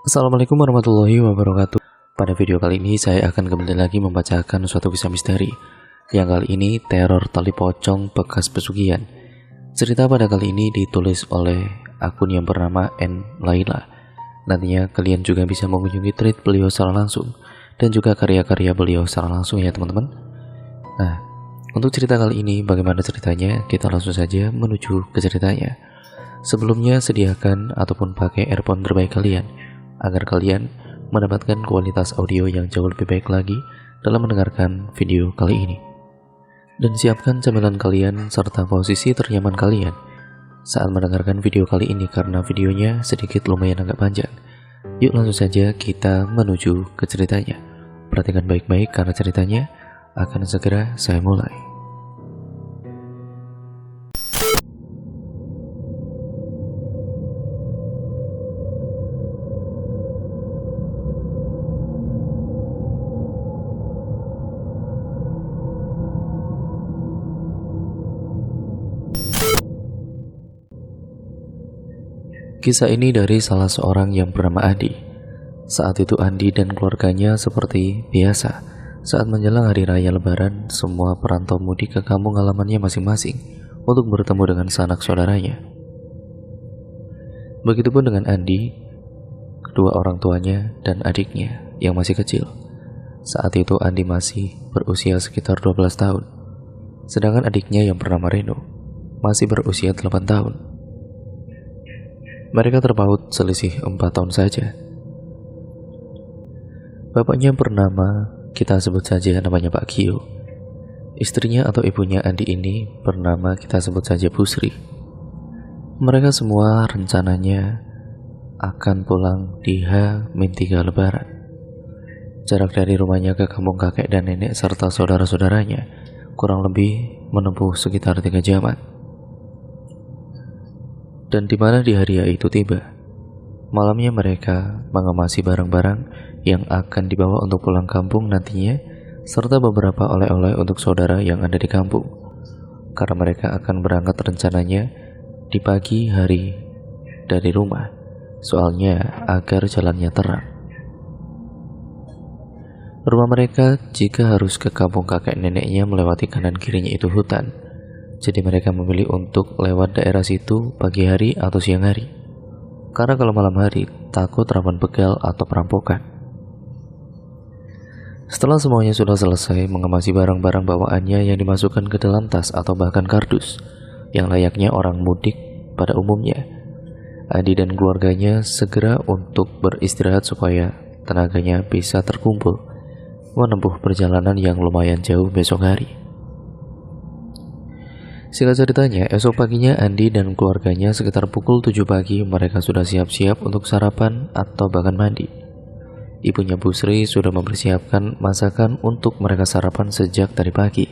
Assalamualaikum warahmatullahi wabarakatuh. Pada video kali ini saya akan kembali lagi membacakan suatu kisah misteri. Yang kali ini teror tali pocong bekas pesugihan. Cerita pada kali ini ditulis oleh akun yang bernama N. Laila. Nantinya kalian juga bisa mengunjungi thread beliau secara langsung dan juga karya-karya beliau secara langsung ya teman-teman. Nah, untuk cerita kali ini bagaimana ceritanya? Kita langsung saja menuju ke ceritanya. Sebelumnya sediakan ataupun pakai earphone terbaik kalian agar kalian mendapatkan kualitas audio yang jauh lebih baik lagi dalam mendengarkan video kali ini. Dan siapkan camilan kalian serta posisi ternyaman kalian saat mendengarkan video kali ini karena videonya sedikit lumayan agak panjang. Yuk langsung saja kita menuju ke ceritanya. Perhatikan baik-baik karena ceritanya akan segera saya mulai. Kisah ini dari salah seorang yang bernama Andi. Saat itu Andi dan keluarganya seperti biasa. Saat menjelang hari raya lebaran, semua perantau mudik ke kampung halamannya masing-masing untuk bertemu dengan sanak saudaranya. Begitupun dengan Andi, kedua orang tuanya dan adiknya yang masih kecil. Saat itu Andi masih berusia sekitar 12 tahun. Sedangkan adiknya yang bernama Reno masih berusia 8 tahun. Mereka terpaut selisih 4 tahun saja. Bapaknya bernama, kita sebut saja namanya Pak Gio. Istrinya atau ibunya Andi ini bernama kita sebut saja Bu Sri. Mereka semua rencananya akan pulang di H-3 Lebaran. Jarak dari rumahnya ke kampung kakek dan nenek serta saudara-saudaranya kurang lebih menempuh sekitar 3 jaman. Dan di mana di hari itu tiba, malamnya mereka mengemasi barang-barang yang akan dibawa untuk pulang kampung nantinya, serta beberapa oleh-oleh untuk saudara yang ada di kampung, karena mereka akan berangkat rencananya di pagi hari dari rumah, soalnya agar jalannya terang. Rumah mereka jika harus ke kampung kakek neneknya melewati kanan kirinya itu hutan. Jadi mereka memilih untuk lewat daerah situ pagi hari atau siang hari. Karena kalau malam hari takut rawan begal atau perampokan. Setelah semuanya sudah selesai mengemasi barang-barang bawaannya yang dimasukkan ke dalam tas atau bahkan kardus yang layaknya orang mudik pada umumnya, Adi dan keluarganya segera untuk beristirahat supaya tenaganya bisa terkumpul menempuh perjalanan yang lumayan jauh besok hari. Singkat ceritanya, esok paginya Andi dan keluarganya sekitar pukul 7 pagi mereka sudah siap-siap untuk sarapan atau bahkan mandi. Ibunya Bu Sri sudah mempersiapkan masakan untuk mereka sarapan sejak dari pagi.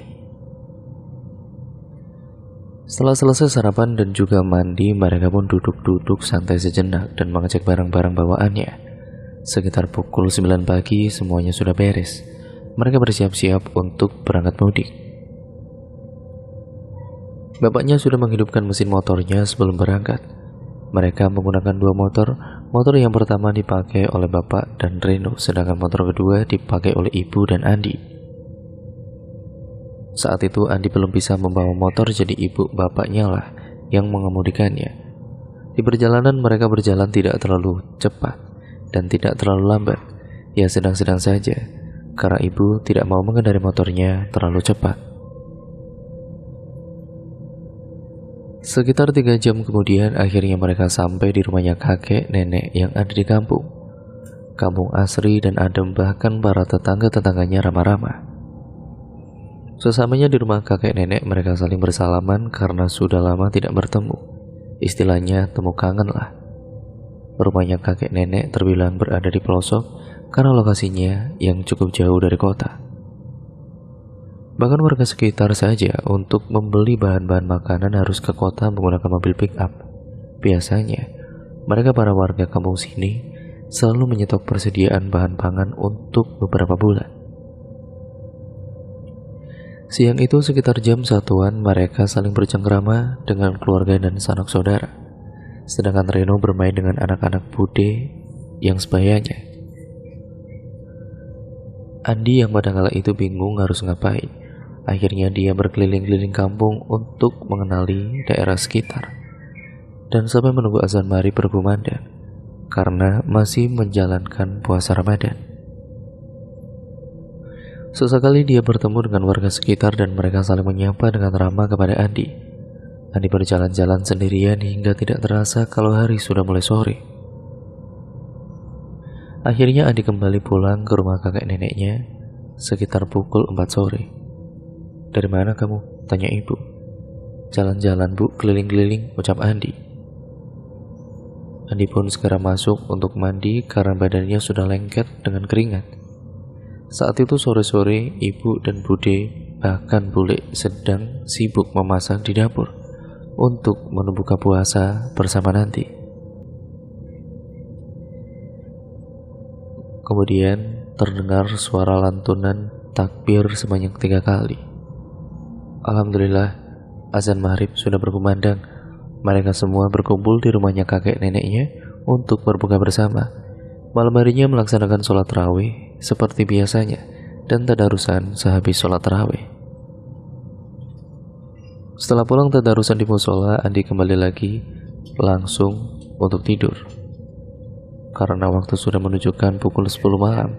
Setelah selesai sarapan dan juga mandi, mereka pun duduk-duduk santai sejenak dan mengecek barang-barang bawaannya. Sekitar pukul 9 pagi semuanya sudah beres. Mereka bersiap-siap untuk berangkat mudik. Bapaknya sudah menghidupkan mesin motornya sebelum berangkat. Mereka menggunakan 2 motor. Motor yang pertama dipakai oleh bapak dan Reno, sedangkan motor kedua dipakai oleh ibu dan Andi. Saat itu Andi belum bisa membawa motor, jadi ibu bapaknya lah yang mengemudikannya. Di perjalanan mereka berjalan tidak terlalu cepat dan tidak terlalu lambat, ya sedang-sedang saja, karena ibu tidak mau mengendari motornya terlalu cepat. Sekitar 3 jam kemudian akhirnya mereka sampai di rumahnya kakek nenek yang ada di kampung. Kampung asri dan adem, bahkan para tetangga-tetangganya ramah-ramah. Sesamanya di rumah kakek nenek mereka saling bersalaman karena sudah lama tidak bertemu. Istilahnya temu kangen lah. Rumahnya kakek nenek terbilang berada di pelosok karena lokasinya yang cukup jauh dari kota. Bahkan warga sekitar saja untuk membeli bahan-bahan makanan harus ke kota menggunakan mobil pick up. Biasanya, mereka para warga kampung sini selalu menyetok persediaan bahan pangan untuk beberapa bulan. Siang itu sekitar jam 1-an mereka saling bercengkrama dengan keluarga dan sanak saudara. Sedangkan Reno bermain dengan anak-anak Bude yang sebayanya. Andi yang pada kala itu bingung harus ngapain. Akhirnya dia berkeliling-keliling kampung untuk mengenali daerah sekitar. Dan sampai menunggu azan maghrib berkumandang karena masih menjalankan puasa Ramadan. Sesekali dia bertemu dengan warga sekitar dan mereka saling menyapa dengan ramah kepada Andi. Andi berjalan-jalan sendirian hingga tidak terasa kalau hari sudah mulai sore. Akhirnya Andi kembali pulang ke rumah kakek neneknya sekitar pukul 4 sore. "Dari mana kamu?" tanya ibu. "Jalan-jalan bu, keliling-keliling," ucap Andi. Andi pun segera masuk untuk mandi karena badannya sudah lengket dengan keringat. Saat itu sore-sore ibu dan bude bahkan bule sedang sibuk memasak di dapur untuk menu buka puasa bersama nanti. Kemudian terdengar suara lantunan takbir sebanyak 3 kali. Alhamdulillah, azan maghrib sudah berkumandang. Mereka semua berkumpul di rumahnya kakek neneknya untuk berbuka bersama. Malam harinya melaksanakan sholat tarawih seperti biasanya dan tadarusan sehabis sholat tarawih. Setelah pulang tadarusan di musola, Andi kembali lagi langsung untuk tidur karena waktu sudah menunjukkan pukul 10 malam.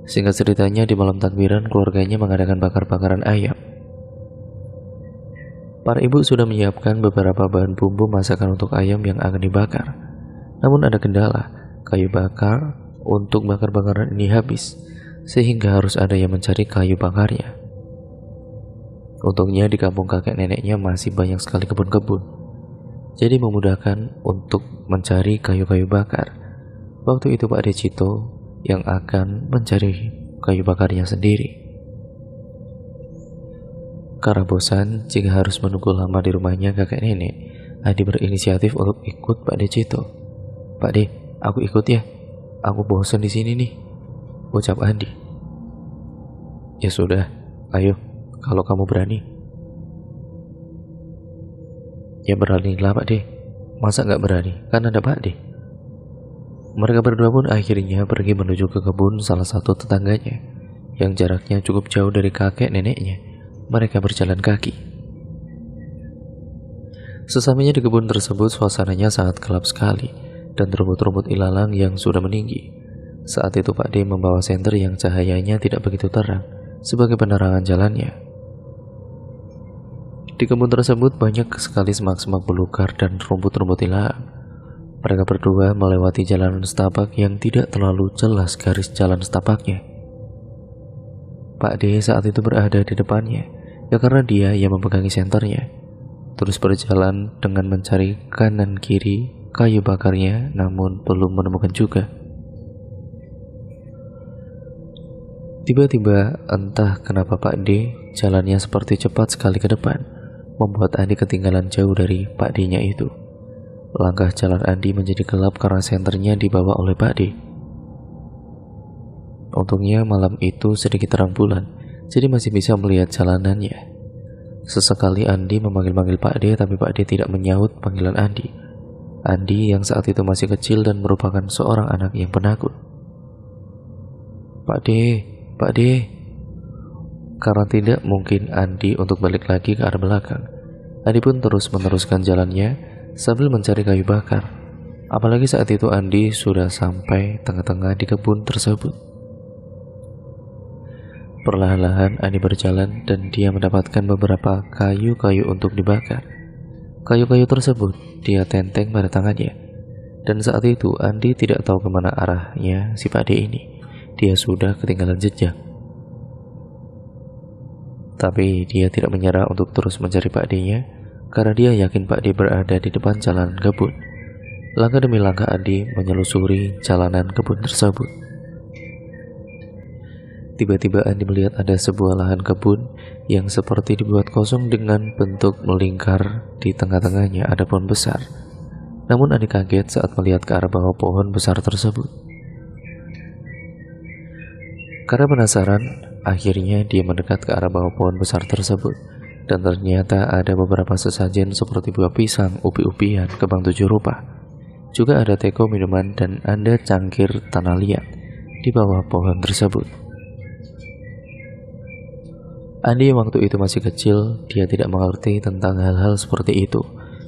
Singkat ceritanya, di malam takbiran keluarganya mengadakan bakar-bakaran ayam. Para ibu sudah menyiapkan beberapa bahan bumbu masakan untuk ayam yang akan dibakar. Namun ada kendala, kayu bakar untuk bakar-bakaran ini habis, sehingga harus ada yang mencari kayu bakarnya. Untungnya di kampung kakek neneknya masih banyak sekali kebun-kebun, jadi memudahkan untuk mencari kayu-kayu bakar. Waktu itu Pak Decito yang akan mencari kayu bakarnya sendiri. Karena bosan jika harus menunggu lama di rumahnya kakek nenek, Adi berinisiatif untuk ikut Pak Decito. "Pak De, aku ikut ya. Aku bosan di sini nih," ucap Andi. "Ya sudah, ayo kalau kamu berani." "Ya beranilah Pak De. Masa nggak berani? Kan ada Pak De." Mereka berdua pun akhirnya pergi menuju ke kebun salah satu tetangganya yang jaraknya cukup jauh dari kakek neneknya. Mereka berjalan kaki. Sesampainya di kebun tersebut, suasananya sangat gelap sekali dan rumput-rumput ilalang yang sudah meninggi. Saat itu Pak D membawa senter yang cahayanya tidak begitu terang sebagai penerangan jalannya. Di kebun tersebut banyak sekali semak-semak belukar dan rumput-rumput ilalang. Mereka berdua melewati jalanan setapak yang tidak terlalu jelas garis jalan setapaknya. Pak D saat itu berada di depannya, ya karena dia yang memegangi senternya. Terus berjalan dengan mencari kanan kiri kayu bakarnya, namun belum menemukan juga. Tiba-tiba entah kenapa Pak D jalannya seperti cepat sekali ke depan, membuat Andi ketinggalan jauh dari Pak D-nya itu. Langkah jalan Andi menjadi gelap karena senternya dibawa oleh Pak D. Untungnya malam itu sedikit terang bulan, jadi masih bisa melihat jalanannya. Sesekali Andi memanggil-manggil Pak D, tapi Pak D tidak menyaut panggilan Andi. Andi yang saat itu masih kecil dan merupakan seorang anak yang penakut. "Pak D, Pak D." Karena tidak mungkin Andi untuk balik lagi ke arah belakang, Andi pun terus meneruskan jalannya sambil mencari kayu bakar. Apalagi saat itu Andi sudah sampai tengah-tengah di kebun tersebut. Perlahan-lahan Andi berjalan dan dia mendapatkan beberapa kayu-kayu untuk dibakar. Kayu-kayu tersebut dia tenteng pada tangannya. Dan saat itu Andi tidak tahu kemana arahnya si Pak D ini. Dia sudah ketinggalan jejak. Tapi dia tidak menyerah untuk terus mencari Pak D-nya, karena dia yakin Pak D berada di depan jalanan kebun. Langkah demi langkah Andi menyelusuri jalanan kebun tersebut. Tiba-tiba Andi melihat ada sebuah lahan kebun yang seperti dibuat kosong dengan bentuk melingkar. Di tengah-tengahnya ada pohon besar. Namun Andi kaget saat melihat ke arah bawah pohon besar tersebut. Karena penasaran, akhirnya dia mendekat ke arah bawah pohon besar tersebut. Dan ternyata ada beberapa sesajen seperti buah pisang, ubi-ubian, kembang 7 rupa Juga ada teko minuman dan ada cangkir tanah liat di bawah pohon tersebut. Andi waktu itu masih kecil, dia tidak mengerti tentang hal-hal seperti itu.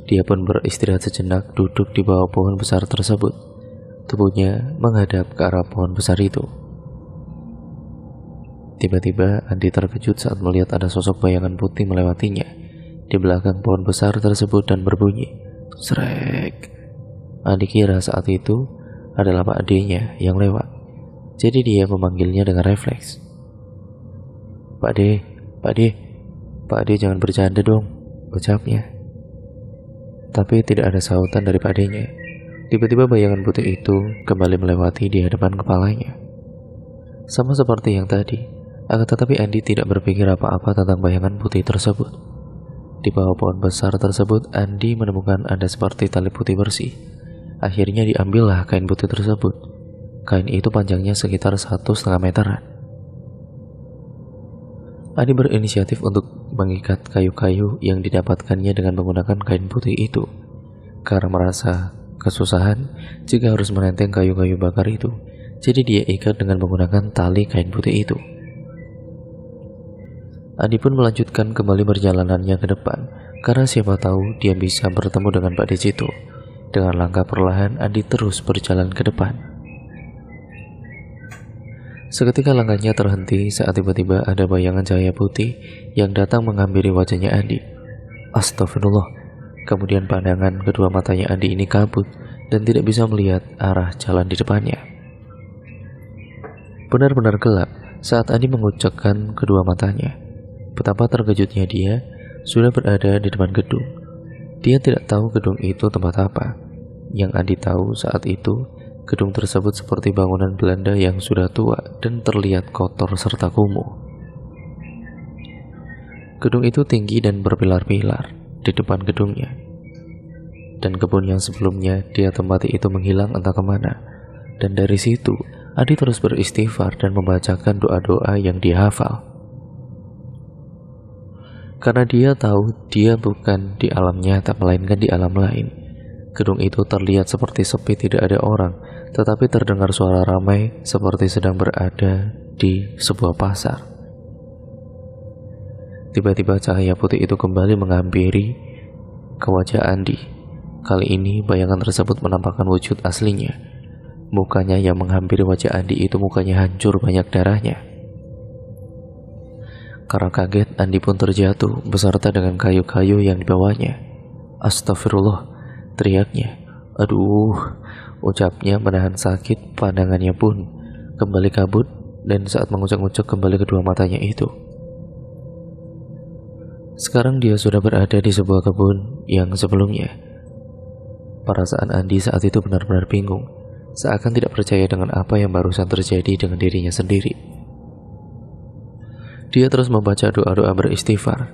Dia pun beristirahat sejenak duduk di bawah pohon besar tersebut. Tubuhnya menghadap ke arah pohon besar itu. Tiba-tiba Andi terkejut saat melihat ada sosok bayangan putih melewatinya di belakang pohon besar tersebut dan berbunyi, "Srek." Andi kira saat itu adalah Pak D-nya yang lewat. Jadi dia memanggilnya dengan refleks. "Pak D, Pak D, Pak D jangan bercanda dong," ucapnya. Tapi tidak ada sautan dari Pak D-nya. Tiba-tiba bayangan putih itu kembali melewati di hadapan kepalanya. Sama seperti yang tadi, akan tetapi Andi tidak berpikir apa-apa tentang bayangan putih tersebut. Di bawah pohon besar tersebut, Andi menemukan ada seperti tali putih bersih. Akhirnya diambillah kain putih tersebut. Kain itu panjangnya sekitar 1,5 meteran. Andi berinisiatif untuk mengikat kayu-kayu yang didapatkannya dengan menggunakan kain putih itu. Karena merasa kesusahan jika harus menenteng kayu-kayu bakar itu, jadi dia ikat dengan menggunakan tali kain putih itu. Andi pun melanjutkan kembali perjalanannya ke depan, karena siapa tahu dia bisa bertemu dengan Pak D situ. Dengan langkah perlahan, Andi terus berjalan ke depan. Seketika langkahnya terhenti saat tiba-tiba ada bayangan cahaya putih yang datang menghampiri wajahnya Andi. Astagfirullah. Kemudian pandangan kedua matanya Andi ini kabut dan tidak bisa melihat arah jalan di depannya. Benar-benar gelap saat Andi mengucekkan kedua matanya. Betapa terkejutnya dia sudah berada di depan gedung. Dia tidak tahu gedung itu tempat apa. Yang Andi tahu saat itu, gedung tersebut seperti bangunan Belanda yang sudah tua dan terlihat kotor serta kumuh. Gedung itu tinggi dan berpilar-pilar di depan gedungnya. Dan kebun yang sebelumnya dia tempati itu menghilang entah kemana. Dan dari situ, Andi terus beristighfar dan membacakan doa-doa yang dia hafal. Karena dia tahu dia bukan di alam nyata, melainkan di alam lain. Gedung itu terlihat seperti sepi, tidak ada orang, tetapi terdengar suara ramai seperti sedang berada di sebuah pasar. Tiba-tiba cahaya putih itu kembali menghampiri ke wajah Andi. Kali ini bayangan tersebut menampakkan wujud aslinya. Mukanya yang menghampiri wajah Andi itu mukanya hancur, banyak darahnya. Karena kaget, Andi pun terjatuh beserta dengan kayu-kayu yang dibawanya. Astagfirullah, teriaknya. Aduh, ucapnya menahan sakit, pandangannya pun kembali kabut dan saat mengucek-ngucek kembali kedua matanya itu. Sekarang dia sudah berada di sebuah kebun yang sebelumnya. Perasaan Andi saat itu benar-benar bingung, seakan tidak percaya dengan apa yang barusan terjadi dengan dirinya sendiri. Dia terus membaca doa-doa beristighfar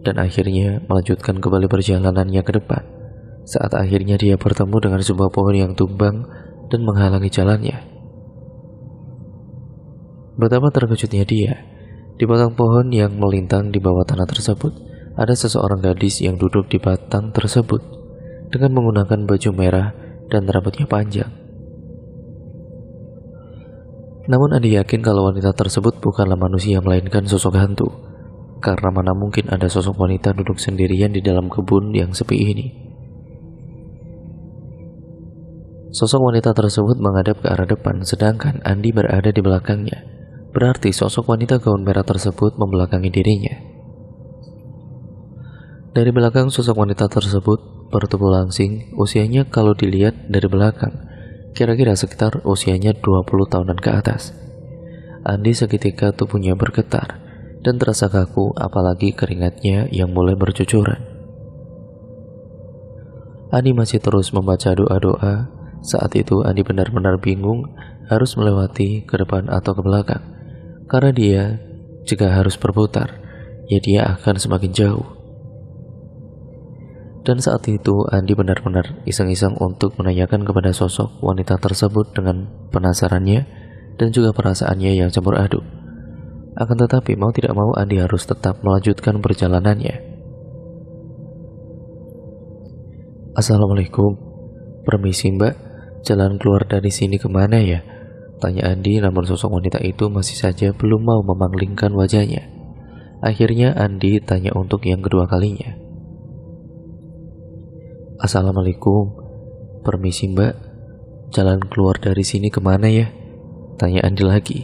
dan akhirnya melanjutkan kembali perjalanannya ke depan. Saat akhirnya dia bertemu dengan sebuah pohon yang tumbang dan menghalangi jalannya. Betapa terkejutnya dia. Di batang pohon yang melintang di bawah tanah tersebut, ada seseorang gadis yang duduk di batang tersebut dengan menggunakan baju merah dan rambutnya panjang. Namun Andi yakin kalau wanita tersebut bukanlah manusia melainkan sosok hantu. Karena mana mungkin ada sosok wanita duduk sendirian di dalam kebun yang sepi ini. Sosok wanita tersebut menghadap ke arah depan, sedangkan Andi berada di belakangnya. Berarti sosok wanita gaun merah tersebut membelakangi dirinya. Dari belakang sosok wanita tersebut bertubuh langsing, usianya kalau dilihat dari belakang kira-kira sekitar usianya 20 tahunan ke atas. Andi seketika tubuhnya bergetar dan terasa kaku, apalagi keringatnya yang mulai bercucuran. Andi masih terus membaca doa-doa. Saat itu Andi benar-benar bingung harus melewati ke depan atau ke belakang. Karena dia jika harus berputar, ya dia akan semakin jauh. Dan saat itu Andi benar-benar iseng-iseng untuk menanyakan kepada sosok wanita tersebut dengan penasarannya dan juga perasaannya yang campur aduk. Akan tetapi mau tidak mau Andi harus tetap melanjutkan perjalanannya. Assalamualaikum. "Permisi mbak, jalan keluar dari sini kemana ya?" tanya Andi, namun sosok wanita itu masih saja belum mau memanglingkan wajahnya. Akhirnya Andi tanya untuk yang kedua kalinya. "Assalamualaikum, permisi mbak, jalan keluar dari sini kemana ya?" tanya Andi lagi.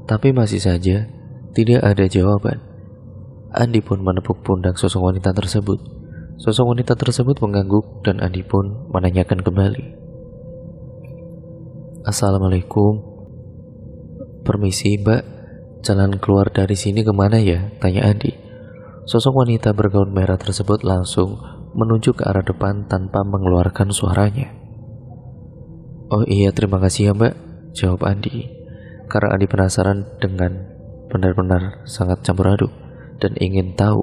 Tapi masih saja tidak ada jawaban. Andi pun menepuk pundak sosok wanita tersebut. Sosok wanita tersebut mengangguk dan Andi pun menanyakan kembali. "Assalamualaikum, permisi mbak, jalan keluar dari sini kemana ya?" tanya Andi. Sosok wanita bergaun merah tersebut langsung menunjuk ke arah depan tanpa mengeluarkan suaranya. "Oh iya, terima kasih ya mbak," jawab Andi. Karena Andi penasaran dengan benar-benar sangat campur aduk dan ingin tahu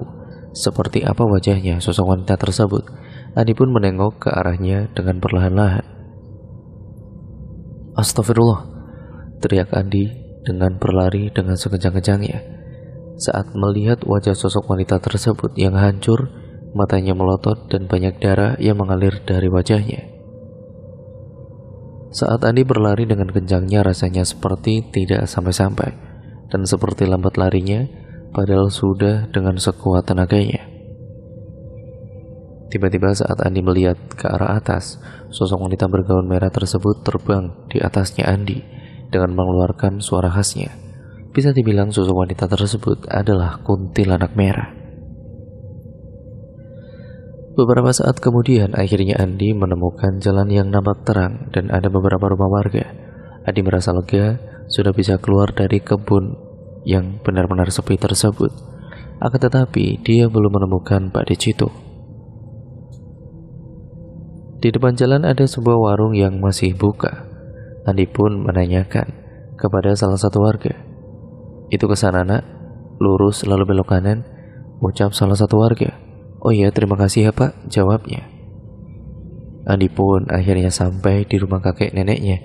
seperti apa wajahnya sosok wanita tersebut, Andi pun menengok ke arahnya dengan perlahan-lahan. "Astagfirullah," teriak Andi dengan berlari dengan sekencang-kencangnya. Saat melihat wajah sosok wanita tersebut yang hancur, matanya melotot dan banyak darah yang mengalir dari wajahnya. Saat Andi berlari dengan kencangnya, rasanya seperti tidak sampai-sampai dan seperti lambat larinya, padahal sudah dengan sekuat tenaganya. Tiba-tiba saat Andi melihat ke arah atas, sosok wanita bergaun merah tersebut terbang di atasnya Andi dengan mengeluarkan suara khasnya. Bisa dibilang sosok wanita tersebut adalah kuntilanak merah. Beberapa saat kemudian, akhirnya Andi menemukan jalan yang nampak terang dan ada beberapa rumah warga. Andi merasa lega, sudah bisa keluar dari kebun yang benar-benar sepi tersebut. Akan tetapi, dia belum menemukan Pak Decito. Di depan jalan ada sebuah warung yang masih buka. Andi pun menanyakan kepada salah satu warga. "Itu ke sana nak, lurus lalu belok kanan," ucap salah satu warga. "Oh iya, terima kasih ya pak," jawabnya. Andi pun akhirnya sampai di rumah kakek neneknya.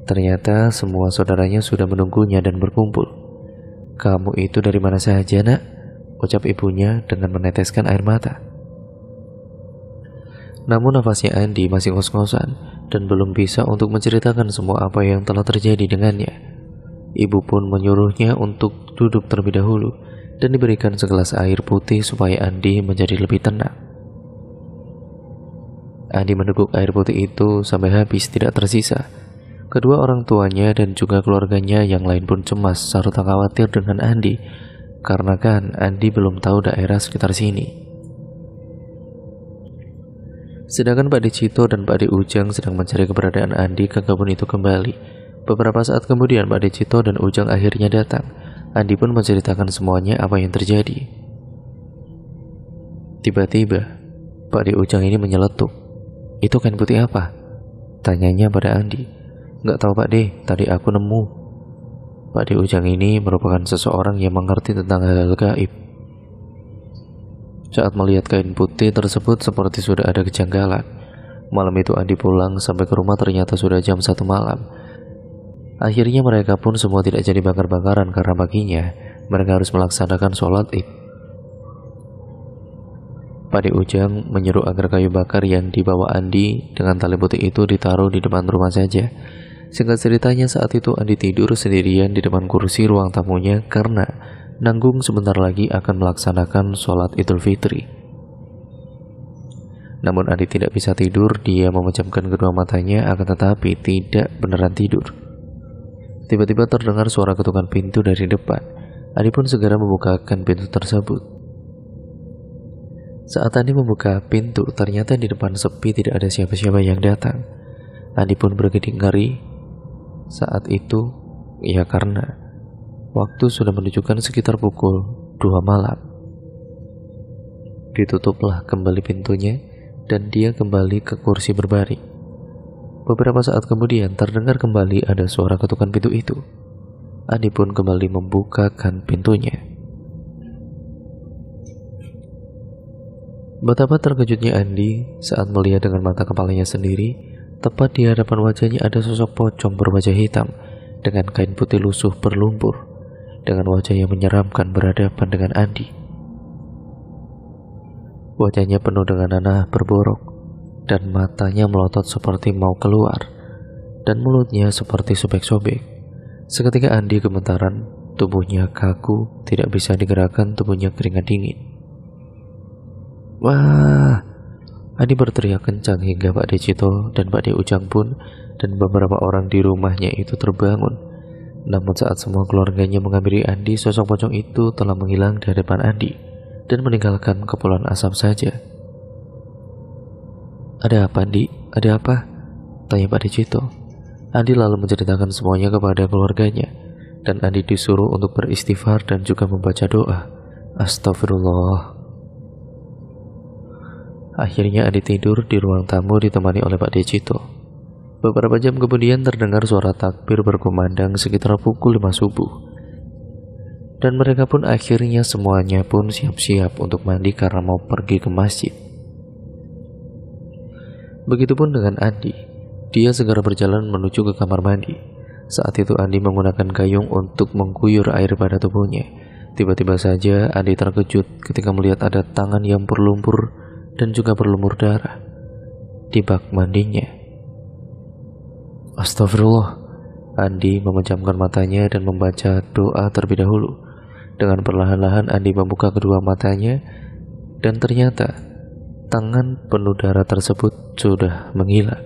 Ternyata semua saudaranya sudah menunggunya dan berkumpul. "Kamu itu dari mana saja nak?" ucap ibunya dengan meneteskan air mata. Namun nafasnya Andi masih ngos-ngosan dan belum bisa untuk menceritakan semua apa yang telah terjadi dengannya. Ibu pun menyuruhnya untuk duduk terlebih dahulu dan diberikan segelas air putih supaya Andi menjadi lebih tenang. Andi meneguk air putih itu sampai habis tidak tersisa. Kedua orang tuanya dan juga keluarganya yang lain pun cemas serta khawatir dengan Andi, karena kan Andi belum tahu daerah sekitar sini. Sedangkan Pak Decito dan Pak De Ujang sedang mencari keberadaan Andi ke kebun itu kembali. Beberapa saat kemudian Pak Decito dan Ujang akhirnya datang. Andi pun menceritakan semuanya apa yang terjadi. Tiba-tiba Pak De Ujang ini menyeletuk. "Itu kain putih apa?" tanyanya pada Andi. "Nggak tahu Pak De, tadi aku nemu." Pak De Ujang ini merupakan seseorang yang mengerti tentang hal-hal gaib. Saat melihat kain putih tersebut seperti sudah ada kejanggalan. Malam itu Andi pulang sampai ke rumah ternyata sudah jam 1 malam. Akhirnya mereka pun semua tidak jadi bakar-bakaran karena paginya mereka harus melaksanakan sholat Id. Pak De Ujang menyuruh agar kayu bakar yang dibawa Andi dengan tali putih itu ditaruh di depan rumah saja. Singkat ceritanya saat itu Andi tidur sendirian di depan kursi ruang tamunya karena nanggung sebentar lagi akan melaksanakan sholat Idul Fitri. Namun Andi tidak bisa tidur, dia memejamkan kedua matanya akan tetapi tidak beneran tidur. Tiba-tiba terdengar suara ketukan pintu dari depan. Andi pun segera membukakan pintu tersebut. Saat Andi membuka pintu, ternyata di depan sepi, tidak ada siapa-siapa yang datang. Andi pun berkedip ngeri saat itu, ya karena waktu sudah menunjukkan sekitar pukul 2 malam. Ditutuplah kembali pintunya dan dia kembali ke kursi berbaring. Beberapa saat kemudian terdengar kembali ada suara ketukan pintu itu. Andi pun kembali membukakan pintunya. Betapa terkejutnya Andi saat melihat dengan mata kepalanya sendiri, tepat di hadapan wajahnya ada sosok pocong berwajah hitam dengan kain putih lusuh berlumpur, dengan wajah yang menyeramkan berhadapan dengan Andi. Wajahnya penuh dengan nanah berborok. dan matanya melotot seperti mau keluar, dan mulutnya seperti sobek-sobek. Seketika Andi gemetaran, tubuhnya kaku, tidak bisa digerakkan, tubuhnya keringat dingin. Wah! Andi berteriak kencang hingga Pak De Cito dan Pak De Ujang pun dan beberapa orang di rumahnya itu terbangun. Namun saat semua keluarganya menghampiri Andi, sosok pocong itu telah menghilang dari depan Andi dan meninggalkan kepulan asap saja. Ada apa, Andi? Ada apa? Tanya Pak De Cito. Andi lalu menceritakan semuanya kepada keluarganya, dan Andi disuruh untuk beristighfar dan juga membaca doa. Astagfirullah. Akhirnya Andi tidur di ruang tamu ditemani oleh Pak De Cito. Beberapa jam kemudian terdengar suara takbir berkumandang sekitar pukul 5 subuh. Dan mereka pun akhirnya semuanya pun siap-siap untuk mandi karena mau pergi ke masjid. Begitupun dengan Andi. Dia segera berjalan menuju ke kamar mandi. Saat itu Andi menggunakan gayung untuk mengguyur air pada tubuhnya. Tiba-tiba saja Andi terkejut ketika melihat ada tangan yang berlumpur dan juga berlumur darah di bak mandinya. Astagfirullah. Andi memejamkan matanya dan membaca doa terlebih dahulu. Dengan perlahan-lahan Andi membuka kedua matanya, dan ternyata tangan penuh darah tersebut sudah menghilang.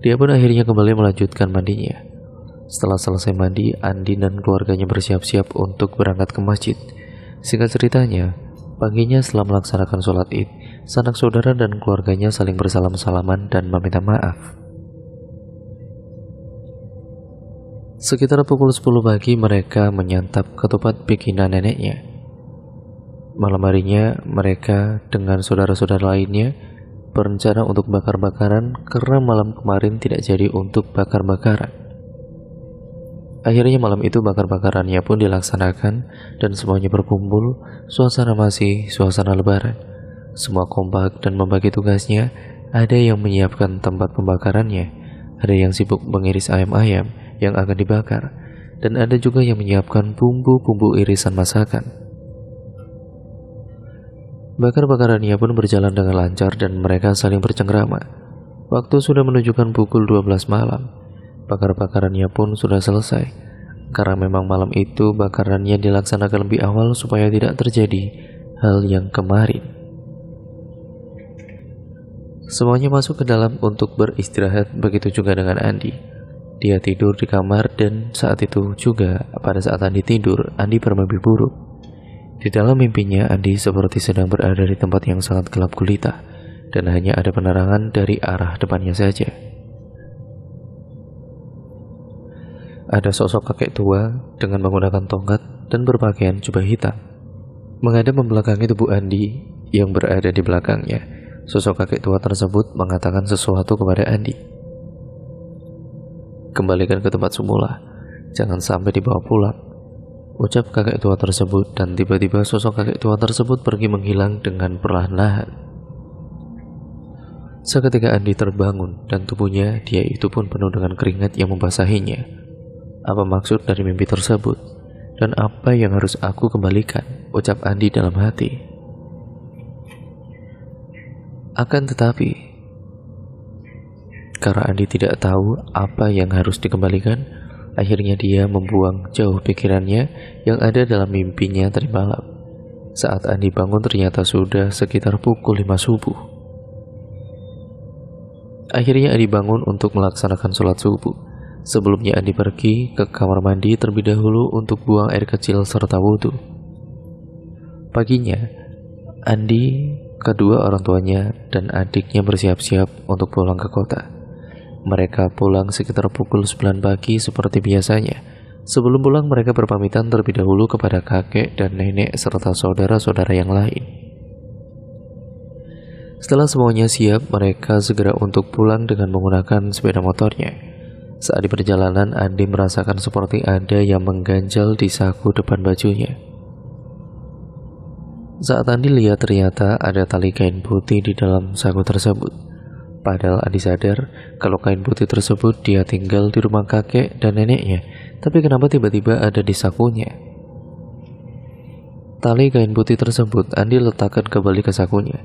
Dia pun akhirnya kembali melanjutkan mandinya. Setelah selesai mandi, Andi dan keluarganya bersiap-siap untuk berangkat ke masjid. Singkat ceritanya, paginya setelah melaksanakan sholat id, sanak saudara dan keluarganya saling bersalam-salaman dan meminta maaf. Sekitar pukul 10 pagi mereka menyantap ketupat bikinan neneknya. Malam harinya mereka dengan saudara-saudara lainnya berencana untuk bakar-bakaran karena malam kemarin tidak jadi untuk bakar-bakaran. Akhirnya malam itu bakar-bakarannya pun dilaksanakan dan semuanya berkumpul. Suasana masih suasana lebaran. Semua kompak dan membagi tugasnya. Ada yang menyiapkan tempat pembakarannya, ada yang sibuk mengiris ayam-ayam yang akan dibakar, dan ada juga yang menyiapkan bumbu-bumbu irisan masakan. Bakar-bakarannya pun berjalan dengan lancar dan mereka saling bercengkrama. Waktu sudah menunjukkan pukul 12 malam. Bakar-bakarannya pun sudah selesai. Karena memang malam itu bakarannya dilaksanakan lebih awal supaya tidak terjadi hal yang kemarin. Semuanya masuk ke dalam untuk beristirahat, begitu juga dengan Andi. Dia tidur di kamar dan saat itu juga pada saat Andi tidur, Andi bermimpi buruk. Di dalam mimpinya, Andi seperti sedang berada di tempat yang sangat gelap gulita dan hanya ada penerangan dari arah depannya saja. Ada sosok kakek tua dengan menggunakan tongkat dan berpakaian jubah hitam menghadap membelakangi tubuh Andi yang berada di belakangnya. Sosok kakek tua tersebut mengatakan sesuatu kepada Andi. Kembalikan ke tempat semula, jangan sampai dibawa pulang, ucap kakek tua tersebut, dan tiba-tiba sosok kakek tua tersebut pergi menghilang dengan perlahan-lahan. Seketika Andi terbangun dan tubuhnya dia itu pun penuh dengan keringat yang membasahinya. Apa maksud dari mimpi tersebut? Dan apa yang harus aku kembalikan? Ucap Andi dalam hati. Akan tetapi, karena Andi tidak tahu apa yang harus dikembalikan, akhirnya dia membuang jauh pikirannya yang ada dalam mimpinya tadi malam. Saat Andi bangun ternyata sudah sekitar pukul 5 subuh. Akhirnya Andi bangun untuk melaksanakan sholat subuh. Sebelumnya Andi pergi ke kamar mandi terlebih dahulu untuk buang air kecil serta wudhu. Paginya, Andi, kedua orang tuanya, dan adiknya bersiap-siap untuk pulang ke kota. Mereka pulang sekitar pukul 9 pagi seperti biasanya. Sebelum pulang mereka berpamitan terlebih dahulu kepada kakek dan nenek serta saudara-saudara yang lain. Setelah semuanya siap, mereka segera untuk pulang dengan menggunakan sepeda motornya. Saat di perjalanan, Andi merasakan seperti ada yang mengganjal di saku depan bajunya. Saat Andi lihat ternyata ada tali kain putih di dalam saku tersebut. Padahal Andi sadar kalau kain putih tersebut dia tinggal di rumah kakek dan neneknya, tapi kenapa tiba-tiba ada di sakunya? Tali kain putih tersebut Andi letakkan kembali ke sakunya.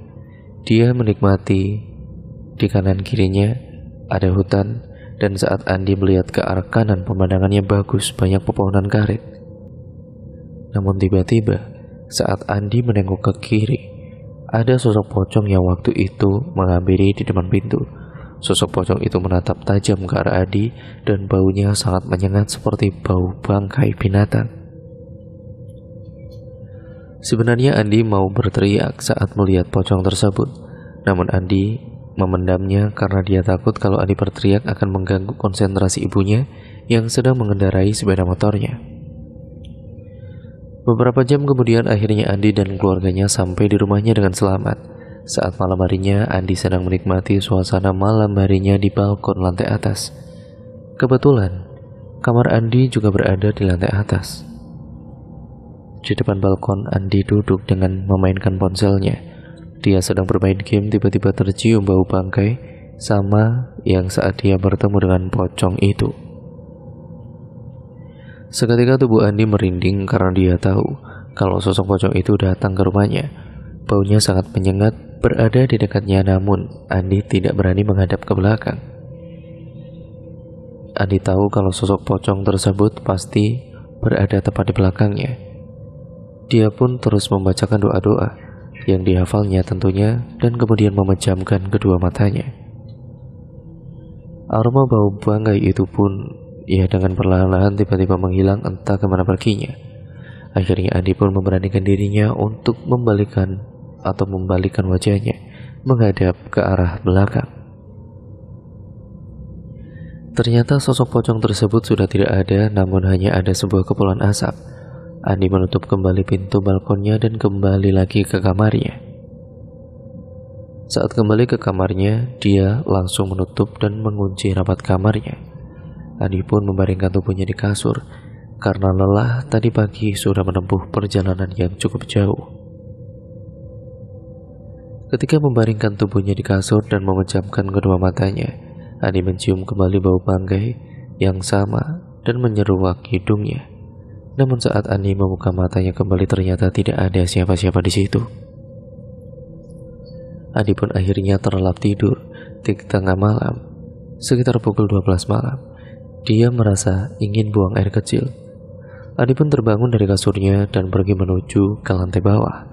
Dia menikmati di kanan kirinya ada hutan, dan saat Andi melihat ke arah kanan pemandangannya bagus, banyak pepohonan karet. Namun tiba-tiba saat Andi menengok ke kiri, ada sosok pocong yang waktu itu menghampiri di depan pintu. Sosok pocong itu menatap tajam ke arah Andi dan baunya sangat menyengat seperti bau bangkai binatang. Sebenarnya Andi mau berteriak saat melihat pocong tersebut, namun Andi memendamnya karena dia takut kalau Andi berteriak akan mengganggu konsentrasi ibunya yang sedang mengendarai sepeda motornya. Beberapa jam kemudian akhirnya Andi dan keluarganya sampai di rumahnya dengan selamat. Saat malam harinya, Andi sedang menikmati suasana malam harinya di balkon lantai atas. Kebetulan, kamar Andi juga berada di lantai atas. Di depan balkon, Andi duduk dengan memainkan ponselnya. Dia sedang bermain game, tiba-tiba tercium bau bangkai, sama yang saat dia bertemu dengan pocong itu. Seketika tubuh Andi merinding karena dia tahu kalau sosok pocong itu datang ke rumahnya. Baunya sangat menyengat, berada di dekatnya, namun Andi tidak berani menghadap ke belakang. Andi tahu kalau sosok pocong tersebut pasti berada tepat di belakangnya. Dia pun terus membacakan doa-doa yang dihafalnya tentunya, dan kemudian memejamkan kedua matanya. Aroma bau bangkai itu pun dengan perlahan-lahan tiba-tiba menghilang, entah kemana perginya. Akhirnya Andi pun memberanikan dirinya untuk membalikan wajahnya menghadap ke arah belakang. Ternyata sosok pocong tersebut sudah tidak ada, namun hanya ada sebuah kepulan asap. Andi menutup kembali pintu balkonnya dan kembali lagi ke kamarnya. Saat kembali ke kamarnya, dia langsung menutup dan mengunci rapat kamarnya. Andi pun membaringkan tubuhnya di kasur karena lelah tadi pagi sudah menempuh perjalanan yang cukup jauh. Ketika membaringkan tubuhnya di kasur dan memejamkan kedua matanya, Andi mencium kembali bau bangkai yang sama dan menyeruak hidungnya. Namun saat Andi membuka matanya kembali, ternyata tidak ada siapa-siapa di situ. Andi pun akhirnya terlelap tidur di tengah malam. Sekitar pukul 12 malam, dia merasa ingin buang air kecil. Andi pun terbangun dari kasurnya dan pergi menuju ke lantai bawah.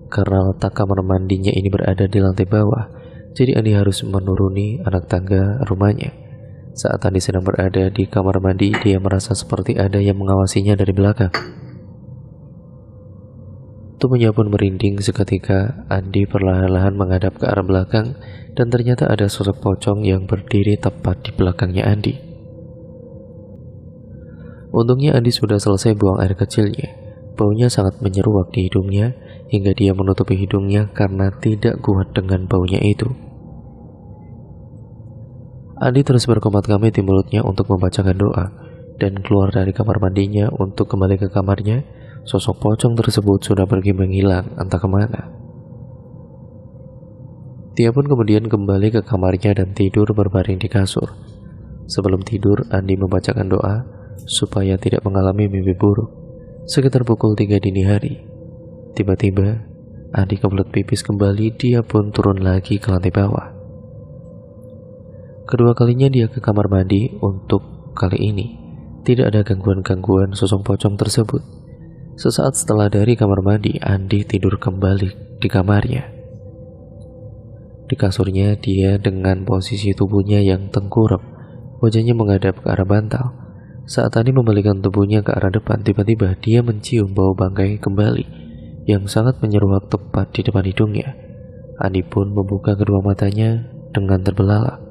Karena letak kamar mandinya ini berada di lantai bawah, jadi Andi harus menuruni anak tangga rumahnya. Saat Andi sedang berada di kamar mandi, dia merasa seperti ada yang mengawasinya dari belakang. Tubuhnya pun merinding seketika. Andi perlahan-lahan menghadap ke arah belakang, dan ternyata ada sosok pocong yang berdiri tepat di belakangnya Andi. Untungnya Andi sudah selesai buang air kecilnya. Baunya sangat menyeruak di hidungnya, hingga dia menutupi hidungnya karena tidak kuat dengan baunya itu. Andi terus berkomat-kamit di mulutnya untuk membacakan doa, dan keluar dari kamar mandinya untuk kembali ke kamarnya. Sosok pocong tersebut sudah pergi menghilang entah kemana. Dia pun kemudian kembali ke kamarnya dan tidur berbaring di kasur. Sebelum tidur, Andi membacakan doa supaya tidak mengalami mimpi buruk. Sekitar pukul 3 dini hari, tiba-tiba Andi kebelet pipis kembali. Dia pun turun lagi ke lantai bawah. Kedua kalinya dia ke kamar mandi. Untuk kali ini tidak ada gangguan-gangguan sosok pocong tersebut. Sesaat setelah dari kamar mandi, Andi tidur kembali di kamarnya. Di kasurnya, dia dengan posisi tubuhnya yang tengkurap, wajahnya menghadap ke arah bantal. Saat Andi membalikan tubuhnya ke arah depan, tiba-tiba dia mencium bau bangkai kembali yang sangat menyeruak tepat di depan hidungnya. Andi pun membuka kedua matanya dengan terbelalak.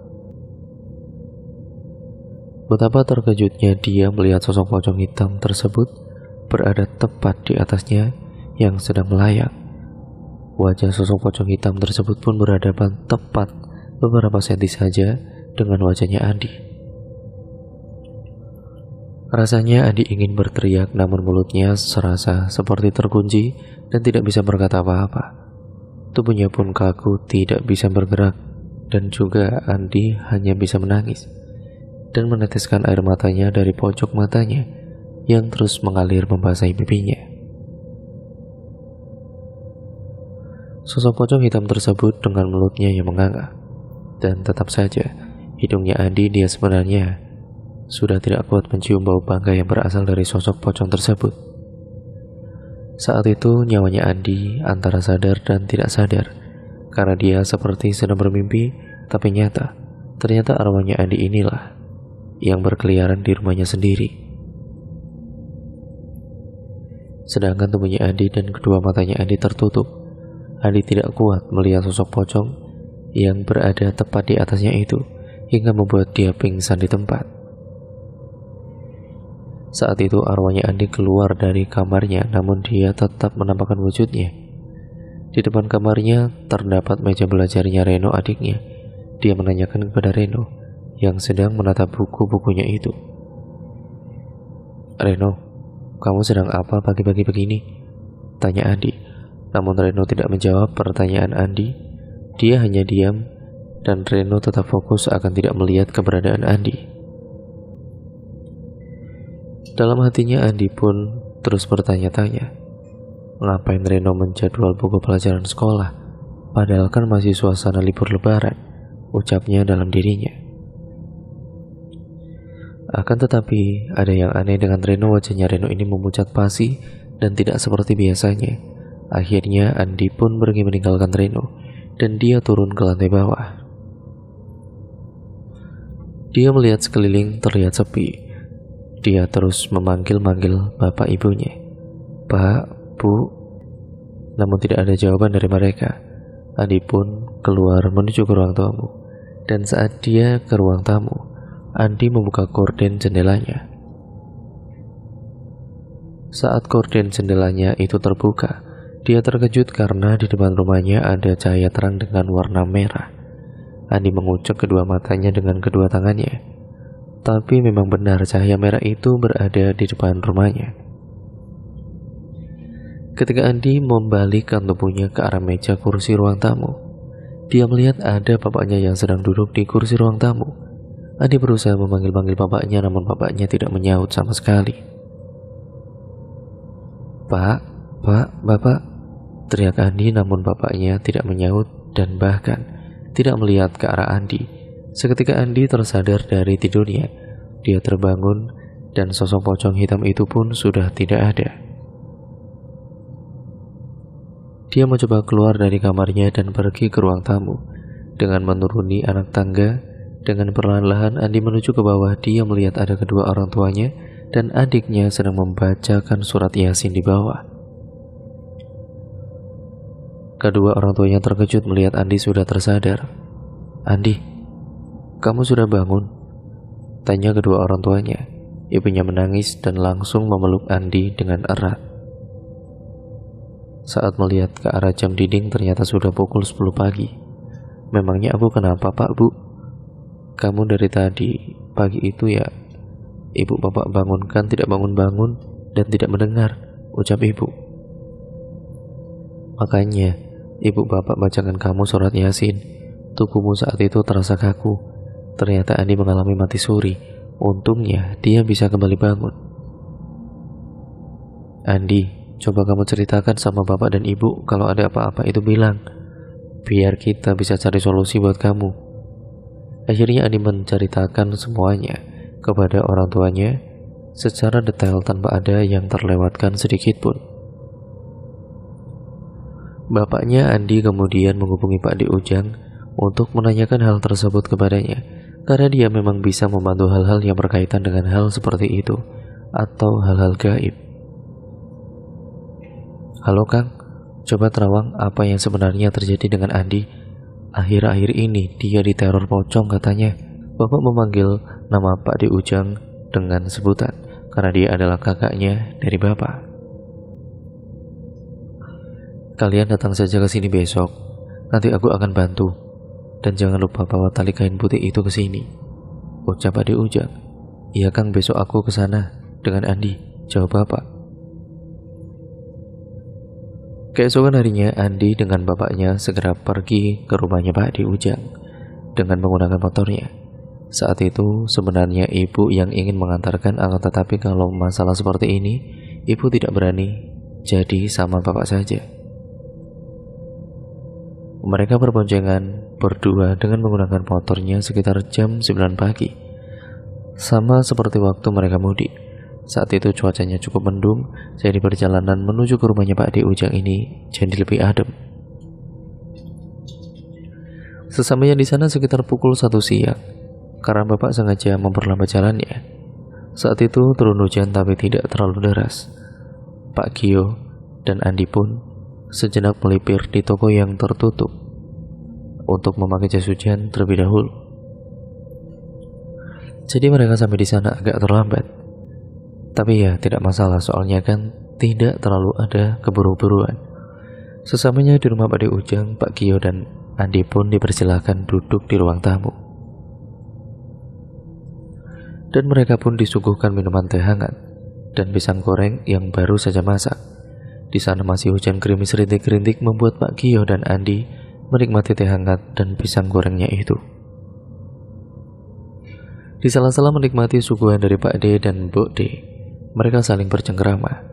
Betapa terkejutnya dia melihat sosok pocong hitam tersebut berada tepat di atasnya yang sedang melayang. Wajah sosok pocong hitam tersebut pun berhadapan tepat beberapa senti saja dengan wajahnya Andi. Rasanya Andi ingin berteriak, namun mulutnya serasa seperti terkunci dan tidak bisa berkata apa-apa. Tubuhnya pun kaku, tidak bisa bergerak, dan juga Andi hanya bisa menangis dan meneteskan air matanya dari pojok matanya yang terus mengalir membasahi pipinya. Sosok pocong hitam tersebut dengan mulutnya yang menganga. Dan tetap saja, hidungnya Andi dia sebenarnya sudah tidak kuat mencium bau bangga yang berasal dari sosok pocong tersebut. Saat itu nyawanya Andi antara sadar dan tidak sadar, karena dia seperti sedang bermimpi, tapi ternyata arwahnya Andi inilah yang berkeliaran di rumahnya sendiri. Sedangkan tubuhnya Andi dan kedua matanya Andi tertutup. Andi tidak kuat melihat sosok pocong yang berada tepat di atasnya itu, hingga membuat dia pingsan di tempat. Saat itu arwahnya Andi keluar dari kamarnya, namun dia tetap menampakkan wujudnya. Di depan kamarnya terdapat meja belajarnya Reno adiknya. Dia menanyakan kepada Reno yang sedang menatap buku-bukunya itu. "Reno, kamu sedang apa pagi-pagi begini?" tanya Andi. Namun Reno tidak menjawab pertanyaan Andi. Dia hanya diam dan Reno tetap fokus akan tidak melihat keberadaan Andi. Dalam hatinya Andi pun terus bertanya-tanya, ngapain Reno menjadwal buku pelajaran sekolah, padahal kan masih suasana libur lebaran, ucapnya dalam dirinya. Akan tetapi ada yang aneh dengan Reno. Wajahnya Reno ini memucat pasi dan tidak seperti biasanya. Akhirnya Andi pun pergi meninggalkan Reno dan dia turun ke lantai bawah. Dia melihat sekeliling terlihat sepi. Dia terus memanggil-manggil bapak ibunya, "Pak, Bu," namun tidak ada jawaban dari mereka. Andi pun keluar menuju ke ruang tamu, dan saat dia ke ruang tamu, Andi membuka gorden jendelanya. Saat gorden jendelanya itu terbuka, dia terkejut karena di depan rumahnya ada cahaya terang dengan warna merah. Andi mengucek kedua matanya dengan kedua tangannya. Tapi memang benar cahaya merah itu berada di depan rumahnya. Ketika Andi membalikkan tubuhnya ke arah meja kursi ruang tamu, dia melihat ada bapaknya yang sedang duduk di kursi ruang tamu. Andi berusaha memanggil-panggil bapaknya, namun bapaknya tidak menyaut sama sekali. Pak, Bapak," teriak Andi, namun bapaknya tidak menyaut dan bahkan tidak melihat ke arah Andi. Seketika Andi tersadar dari tidurnya. Dia terbangun dan sosok pocong hitam itu pun sudah tidak ada. Dia mencoba keluar dari kamarnya dan pergi ke ruang tamu. Dengan menuruni anak tangga, dengan perlahan-lahan Andi menuju ke bawah. Dia melihat ada kedua orang tuanya dan adiknya sedang membacakan surat Yasin di bawah. Kedua orang tuanya terkejut melihat Andi sudah tersadar. "Andi, kamu sudah bangun?" tanya kedua orang tuanya. Ibunya menangis dan langsung memeluk Andi dengan erat. Saat melihat ke arah jam dinding, ternyata sudah pukul 10 pagi. "Memangnya aku kenapa, Pak, Bu?" "Kamu dari tadi pagi itu ya, Ibu Bapak bangunkan tidak bangun-bangun dan tidak mendengar," ucap ibu. "Makanya Ibu Bapak bacakan kamu surat Yasin. Tubuhmu saat itu terasa kaku." Ternyata Andi mengalami mati suri. Untungnya dia bisa kembali bangun. "Andi, coba kamu ceritakan sama bapak dan ibu. Kalau ada apa-apa itu bilang, biar kita bisa cari solusi buat kamu." Akhirnya Andi menceritakan semuanya kepada orang tuanya secara detail tanpa ada yang terlewatkan sedikit pun. Bapaknya Andi kemudian menghubungi Pak D. Ujang untuk menanyakan hal tersebut kepadanya, karena dia memang bisa membantu hal-hal yang berkaitan dengan hal seperti itu atau hal-hal gaib. "Halo Kang, coba terawang apa yang sebenarnya terjadi dengan Andi. Akhir-akhir ini dia diteror pocong katanya." Bapak memanggil nama Pak D. Ujang dengan sebutan karena dia adalah kakaknya dari bapak. "Kalian datang saja ke sini besok, nanti aku akan bantu. Dan jangan lupa bawa tali kain putih itu ke sini," ucap Pak D. Ujang. "Iya Kang, besok aku ke sana dengan Andi," jawab bapak. Keesokan harinya Andi dengan bapaknya segera pergi ke rumahnya Pak D. Ujang dengan menggunakan motornya. Saat itu sebenarnya ibu yang ingin mengantarkan, akan tetapi kalau masalah seperti ini ibu tidak berani, jadi sama bapak saja. Mereka berboncengan berdua dengan menggunakan motornya sekitar jam 9 pagi. Sama seperti waktu mereka mudik. Saat itu cuacanya cukup mendung, jadi perjalanan menuju ke rumahnya Pak D Ujang ini jadi lebih adem. Sesampainya di sana sekitar pukul 1 siang, karena bapak sengaja memperlambat jalannya. Saat itu turun hujan tapi tidak terlalu deras. Pak Gio dan Andi pun sejenak melipir di toko yang tertutup untuk memakai jas hujan terlebih dahulu. Jadi mereka sampai di sana agak terlambat. Tapi ya tidak masalah, soalnya kan tidak terlalu ada keburu-buruan. Sesampainya di rumah Pak D Ujang, Pak Gio dan Andi pun dipersilahkan duduk di ruang tamu. Dan mereka pun disuguhkan minuman teh hangat dan pisang goreng yang baru saja masak. Di sana masih hujan gerimis rintik-rintik membuat Pak Gio dan Andi menikmati teh hangat dan pisang gorengnya itu. Di sela-sela menikmati suguhan dari Pak D dan Bu D, mereka saling bercengkerama.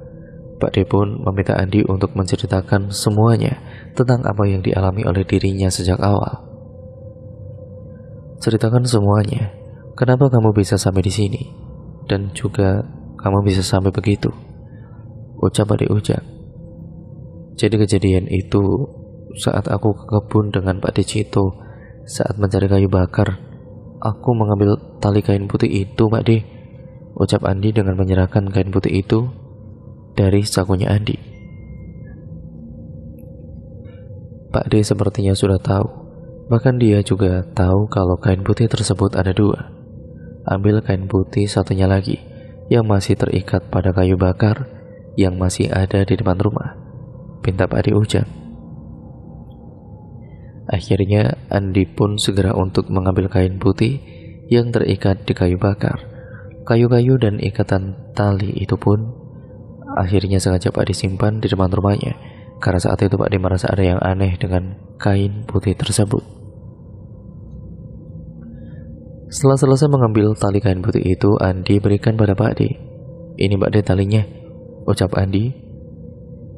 Pak D pun meminta Andi untuk menceritakan semuanya tentang apa yang dialami oleh dirinya sejak awal. Ceritakan semuanya, kenapa kamu bisa sampai di sini, dan juga kamu bisa sampai begitu, ucap Pak D Ujang. Jadi kejadian itu saat aku ke kebun dengan Pak D Cito, saat mencari kayu bakar, aku mengambil tali kain putih itu, Pak D, ucap Andi dengan menyerahkan kain putih itu dari sakunya Andi. Pak D sepertinya sudah tahu, bahkan dia juga tahu kalau kain putih tersebut ada 2. Ambil kain putih satunya lagi yang masih terikat pada kayu bakar yang masih ada di depan rumah, pinta Pak D Ujang. Akhirnya Andi pun segera untuk mengambil kain putih yang terikat di kayu bakar. Kayu-kayu dan ikatan tali itu pun akhirnya sengaja Pak D simpan di depan rumahnya, karena saat itu Pak D merasa ada yang aneh dengan kain putih tersebut. Setelah selesai mengambil tali kain putih itu, Andi berikan pada Pak D. Ini Pak D talinya, ucap Andi.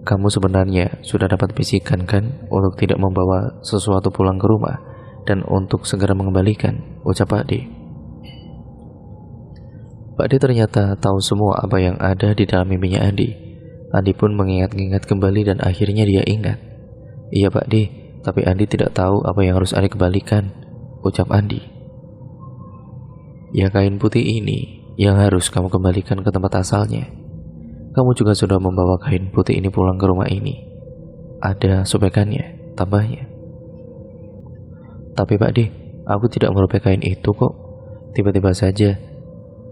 Kamu sebenarnya sudah dapat bisikan kan untuk tidak membawa sesuatu pulang ke rumah dan untuk segera mengembalikan, ucap Pak D. Pak D ternyata tahu semua apa yang ada di dalam mimpinya Andi. Andi pun mengingat-ingat kembali dan akhirnya dia ingat. Iya Pak D, tapi Andi tidak tahu apa yang harus Andi kembalikan, ucap Andi. Ya kain putih ini yang harus kamu kembalikan ke tempat asalnya. Kamu juga sudah membawa kain putih ini pulang ke rumah ini. Ada sobekannya, tambahnya. Tapi Pak D, aku tidak merobek kain itu kok. Tiba-tiba saja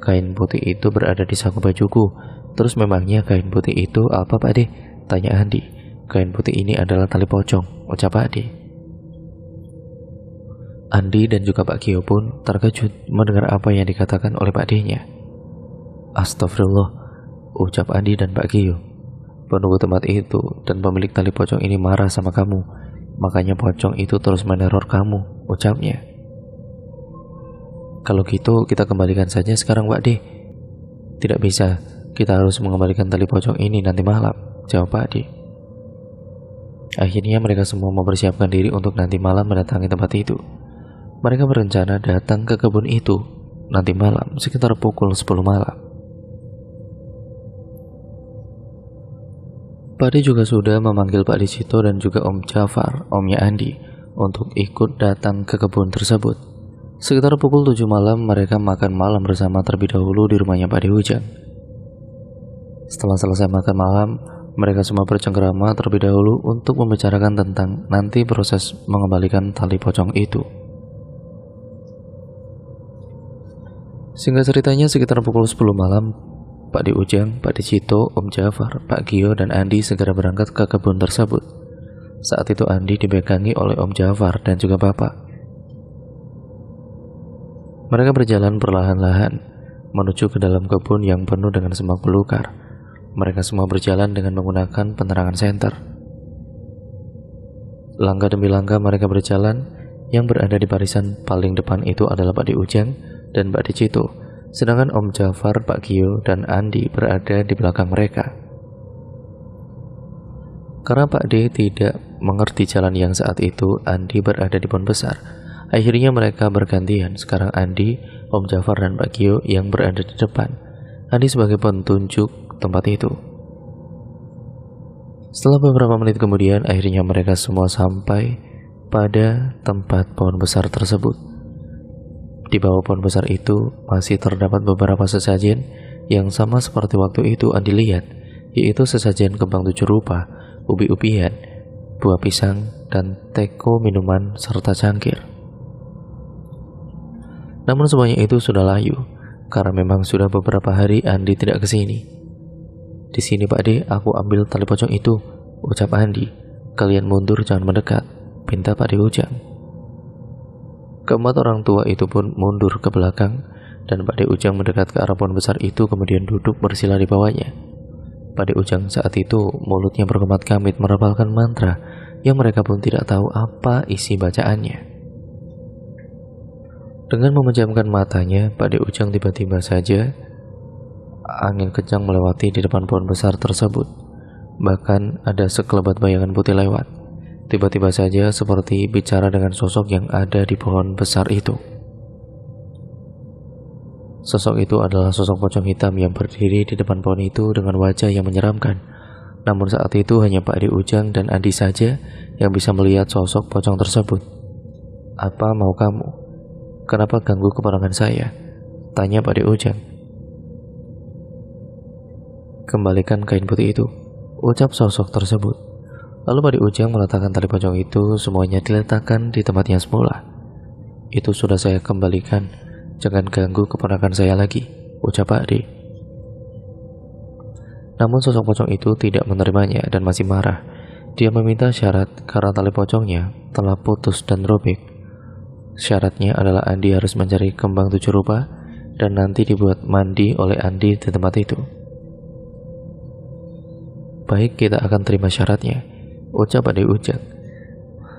kain putih itu berada di saku bajuku. Terus memangnya kain putih itu apa Pak D? Tanya Andi. Kain putih ini adalah tali pocong, ucap Pak D. Andi dan juga Pak Gio pun terkejut mendengar apa yang dikatakan oleh Pak D-nya. Astagfirullah, ucap Andi dan Pak Gio. Penunggu tempat itu dan pemilik tali pocong ini marah sama kamu, makanya pocong itu terus meneror kamu, ucapnya. Kalau gitu kita kembalikan saja sekarang Pak D. Tidak bisa, kita harus mengembalikan tali pocong ini nanti malam, jawab Pak D. Akhirnya mereka semua mempersiapkan diri untuk nanti malam mendatangi tempat itu. Mereka berencana datang ke kebun itu nanti malam sekitar pukul 10 malam. Pak D juga sudah memanggil Pak D Cito dan juga Om Jafar, omnya Andi, untuk ikut datang ke kebun tersebut. Sekitar pukul 7 malam mereka makan malam bersama terlebih dahulu di rumahnya Pak D Ujang. Setelah selesai makan malam, mereka semua bercengkerama terlebih dahulu untuk membicarakan tentang nanti proses mengembalikan tali pocong itu. Singkat ceritanya sekitar pukul 10 malam, Pak D Ujang, Pak D Cito, Om Jafar, Pak Gio, dan Andi segera berangkat ke kebun tersebut. Saat itu Andi dipegangi oleh Om Jafar dan juga Bapak. Mereka berjalan perlahan-lahan menuju ke dalam kebun yang penuh dengan semak belukar. Mereka semua berjalan dengan menggunakan penerangan senter. Langkah demi langkah mereka berjalan. Yang berada di barisan paling depan itu adalah Pak D Ujang dan Pak D Cito, sedangkan Om Jafar, Pak Gio, dan Andi berada di belakang mereka. Karena Pak D tidak mengerti jalan yang saat itu Andi berada di pohon besar, akhirnya mereka bergantian. Sekarang Andi, Om Jafar dan Pak Gio yang berada di depan. Andi sebagai penunjuk tempat itu. Setelah beberapa menit kemudian, akhirnya mereka semua sampai pada tempat pohon besar tersebut. Di bawah pohon besar itu masih terdapat beberapa sesajen yang sama seperti waktu itu Andi lihat, yaitu sesajen kembang 7 rupa, ubi-ubian, buah pisang, dan teko minuman serta cangkir. Namun semuanya itu sudah layu, karena memang sudah beberapa hari Andi tidak ke sini. Di sini Pak D, aku ambil tali pocong itu, ucap Andi. Kalian mundur, jangan mendekat, pinta Pak D Ujang. Keempat orang tua itu pun mundur ke belakang, dan Pak D Ujang mendekat ke arah pohon besar itu, kemudian duduk bersila di bawahnya. Pak D Ujang saat itu mulutnya berkemat-kamit merapalkan mantra yang mereka pun tidak tahu apa isi bacaannya. Dengan memejamkan matanya, Pak D Ujang tiba-tiba saja angin kencang melewati di depan pohon besar tersebut. Bahkan ada sekelebat bayangan putih lewat. Tiba-tiba saja seperti bicara dengan sosok yang ada di pohon besar itu. Sosok itu adalah sosok pocong hitam yang berdiri di depan pohon itu dengan wajah yang menyeramkan. Namun saat itu hanya Pak D Ujang dan Andi saja yang bisa melihat sosok pocong tersebut. Apa mau kamu? Kenapa ganggu keponakan saya? Tanya Pak D Ujang. Kembalikan kain putih itu, ucap sosok tersebut. Lalu Pak D Ujang meletakkan tali pocong itu, semuanya diletakkan di tempatnya semula. Itu sudah saya kembalikan, jangan ganggu keponakan saya lagi, ucap Pak D. Namun sosok pocong itu tidak menerimanya dan masih marah. Dia meminta syarat karena tali pocongnya telah putus dan robek. Syaratnya adalah Andi harus mencari kembang 7 rupa dan nanti dibuat mandi oleh Andi di tempat itu. Baik, kita akan terima syaratnya, ucap Pak D Ujang.